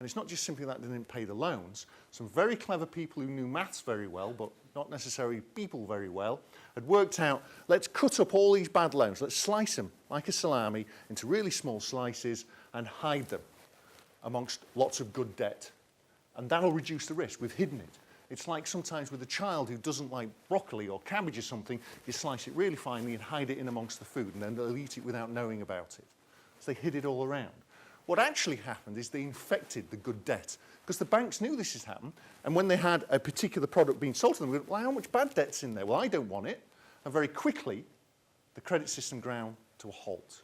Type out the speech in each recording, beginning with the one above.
And it's not just simply that they didn't pay the loans. Some very clever people who knew maths very well, but not necessarily people very well, had worked out, let's cut up all these bad loans, let's slice them like a salami into really small slices and hide them amongst lots of good debt. And that'll reduce the risk. We've hidden it. It's like sometimes with a child who doesn't like broccoli or cabbage or something, you slice it really finely and hide it in amongst the food, and then they'll eat it without knowing about it. So they hid it all around. What actually happened is they infected the good debt, because the banks knew this had happened, and when they had a particular product being sold to them, they went, well, how much bad debt's in there? Well, I don't want it. And very quickly, the credit system ground to a halt.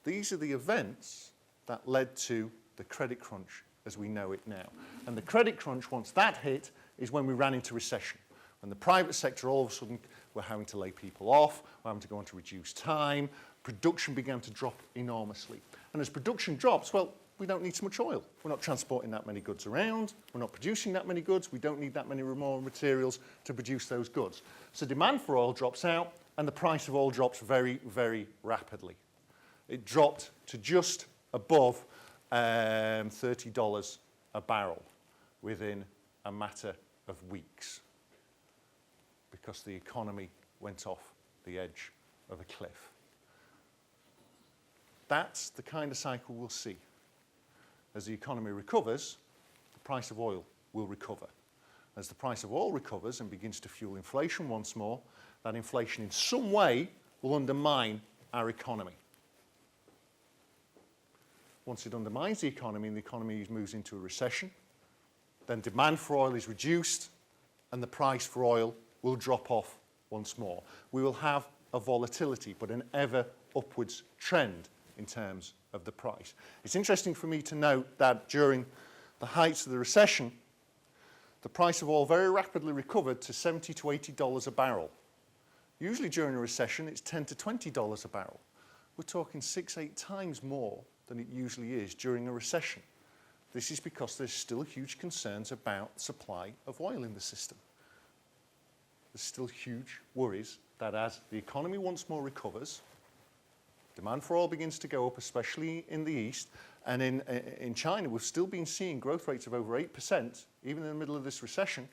These are the events that led to the credit crunch as we know it now. And the credit crunch, once that hit, is when we ran into recession. When the private sector all of a sudden were having to lay people off, were having to go on to reduce time, production began to drop enormously. And as production drops, well, we don't need so much oil. We're not transporting that many goods around. We're not producing that many goods. We don't need that many raw materials to produce those goods. So demand for oil drops out, and the price of oil drops very, very rapidly. It dropped to just above $30 a barrel within a matter of weeks, because the economy went off the edge of a cliff. That's the kind of cycle we'll see. As the economy recovers, the price of oil will recover. As the price of oil recovers and begins to fuel inflation once more, that inflation in some way will undermine our economy. Once it undermines the economy and the economy moves into a recession, then demand for oil is reduced and the price for oil will drop off once more. We will have a volatility, but an ever upwards trend in terms of the price. It's interesting for me to note that during the heights of the recession, the price of oil very rapidly recovered to $70 to $80 a barrel. Usually during a recession, it's $10 to $20 a barrel. We're talking 6-8 times more than it usually is during a recession. This is because there's still huge concerns about supply of oil in the system. There's still huge worries that as the economy once more recovers, demand for oil begins to go up, especially in the East. And in China, we've still been seeing growth rates of over 8%, even in the middle of this recession.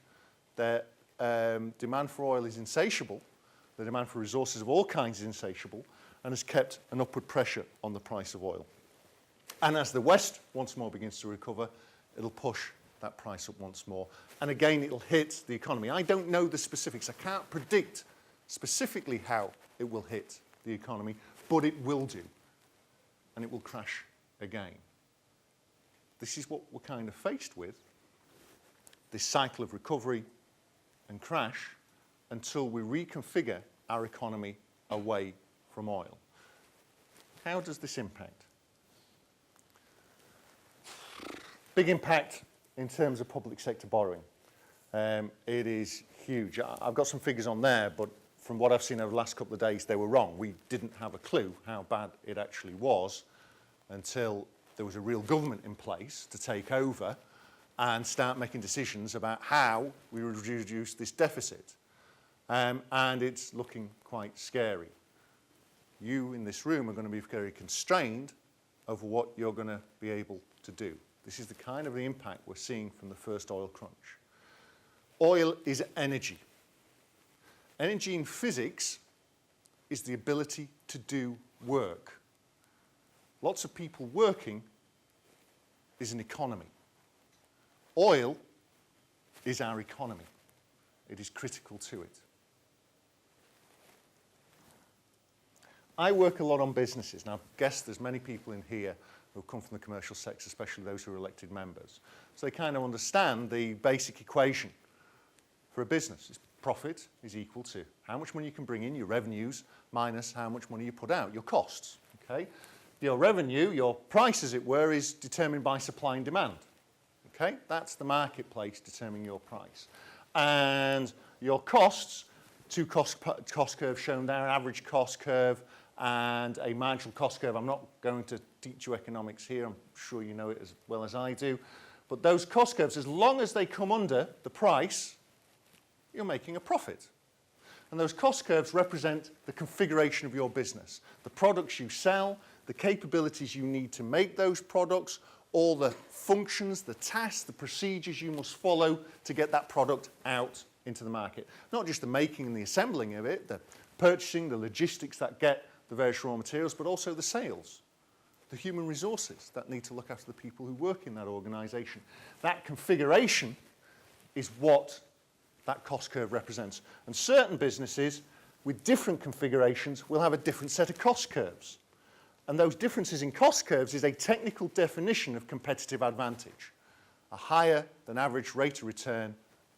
Their demand for oil is insatiable. The demand for resources of all kinds is insatiable and has kept an upward pressure on the price of oil. And as the West once more begins to recover, it'll push that price up once more. And again, it'll hit the economy. I don't know the specifics. I can't predict specifically how it will hit the economy, but it will do. And it will crash again. This is what we're kind of faced with, this cycle of recovery and crash, until we reconfigure our economy away from oil. How does this impact? Big impact in terms of public sector borrowing. It is huge. I've got some figures on there, but from what I've seen over the last couple of days, they were wrong. We didn't have a clue how bad it actually was until there was a real government in place to take over and start making decisions about how we would reduce this deficit. And it's looking quite scary. You in this room are going to be very constrained over what you're going to be able to do. This is the kind of the impact we're seeing from the first oil crunch. Oil is energy. Energy in physics is the ability to do work. Lots of people working is an economy. Oil is our economy. It is critical to it. I work a lot on businesses, and I guess there's many people in here who come from the commercial sector, especially those who are elected members. So they kind of understand the basic equation for a business. It's profit is equal to how much money you can bring in, your revenues, minus how much money you put out, your costs. Okay? Your revenue, your price as it were, is determined by supply and demand. Okay? That's the marketplace determining your price. And your costs, two cost curves shown there, an average cost curve and a marginal cost curve. I'm not going to teach you economics here. I'm sure you know it as well as I do. But those cost curves, as long as they come under the price, you're making a profit. And those cost curves represent the configuration of your business, the products you sell, the capabilities you need to make those products, all the functions, the tasks, the procedures you must follow to get that product out into the market. Not just the making and the assembling of it, the purchasing, the logistics that get the various raw materials, but also the sales, the human resources that need to look after the people who work in that organisation. That configuration is what that cost curve represents. And certain businesses with different configurations will have a different set of cost curves. And those differences in cost curves is a technical definition of competitive advantage, a higher than average rate of return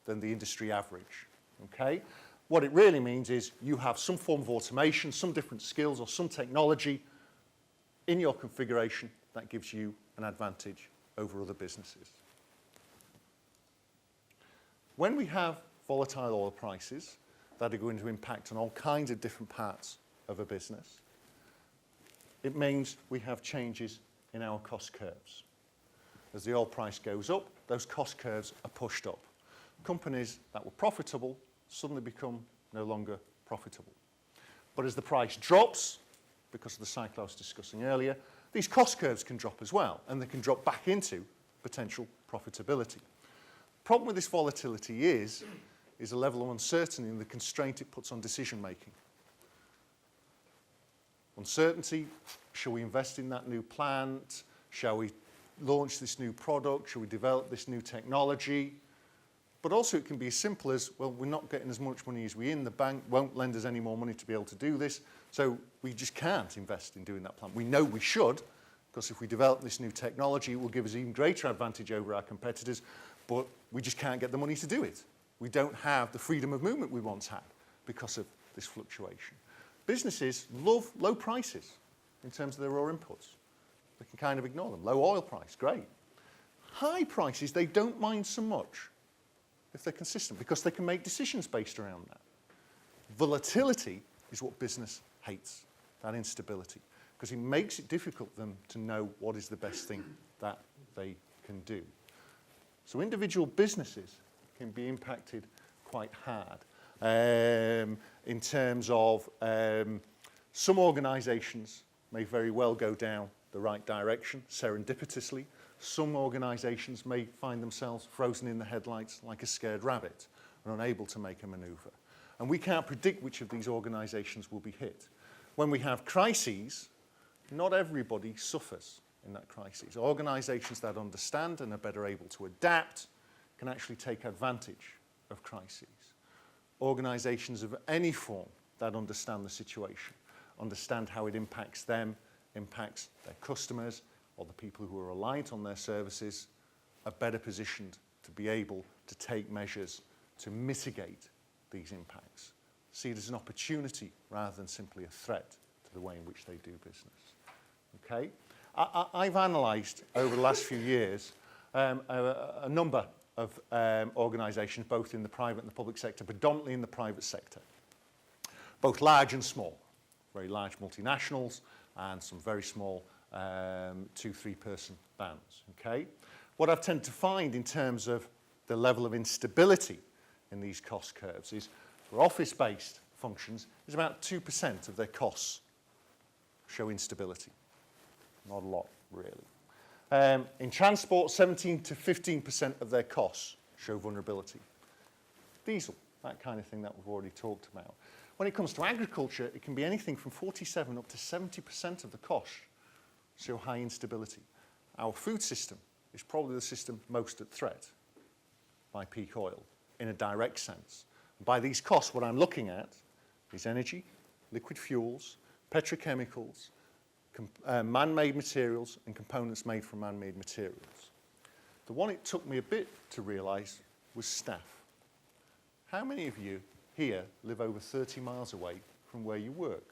than the industry average. Okay? What it really means is you have some form of automation, some different skills or some technology in your configuration that gives you an advantage over other businesses. When we have volatile oil prices that are going to impact on all kinds of different parts of a business, it means we have changes in our cost curves. As the oil price goes up, those cost curves are pushed up. Companies that were profitable suddenly become no longer profitable. But as the price drops, because of the cycle I was discussing earlier, these cost curves can drop as well, and they can drop back into potential profitability. The problem with this volatility is a level of uncertainty and the constraint it puts on decision making. Uncertainty, shall we invest in that new plant? Shall we launch this new product? Shall we develop this new technology? But also it can be as simple as, well, we're not getting as much money as we in. The bank won't lend us any more money to be able to do this, so we just can't invest in doing that plant. We know we should, because if we develop this new technology, it will give us even greater advantage over our competitors, but we just can't get the money to do it. We don't have the freedom of movement we once had because of this fluctuation. Businesses love low prices in terms of their raw inputs. They can kind of ignore them. Low oil price, great. High prices, they don't mind so much if they're consistent because they can make decisions based around that. Volatility is what business hates, that instability, because it makes it difficult for them to know what is the best thing that they can do. So individual businesses can be impacted quite hard. In terms of some organisations may very well go down the right direction, serendipitously. Some organisations may find themselves frozen in the headlights like a scared rabbit and unable to make a manoeuvre. And we can't predict which of these organisations will be hit. When we have crises, not everybody suffers in that crisis. Organisations that understand and are better able to adapt can actually take advantage of crises. Organisations of any form that understand the situation, understand how it impacts them, impacts their customers, or the people who are reliant on their services, are better positioned to be able to take measures to mitigate these impacts. See it as an opportunity rather than simply a threat to the way in which they do business. Okay? I've analysed over the last few years a number of organisations, both in the private and the public sector, predominantly in the private sector, both large and small, very large multinationals and some very small 2-3 person bands. Okay? What I've tended to find in terms of the level of instability in these cost curves is for office-based functions is about 2% of their costs show instability. Not a lot, really. In transport, 17 to 15% of their costs show vulnerability. Diesel, that kind of thing that we've already talked about. When it comes to agriculture, it can be anything from 47 up to 70% of the costs show high instability. Our food system is probably the system most at threat by PeakOil in a direct sense. And by these costs, what I'm looking at is energy, liquid fuels, petrochemicals, man-made materials and components made from man-made materials. The one it took me a bit to realise was staff. How many of you here live over 30 miles away from where you work?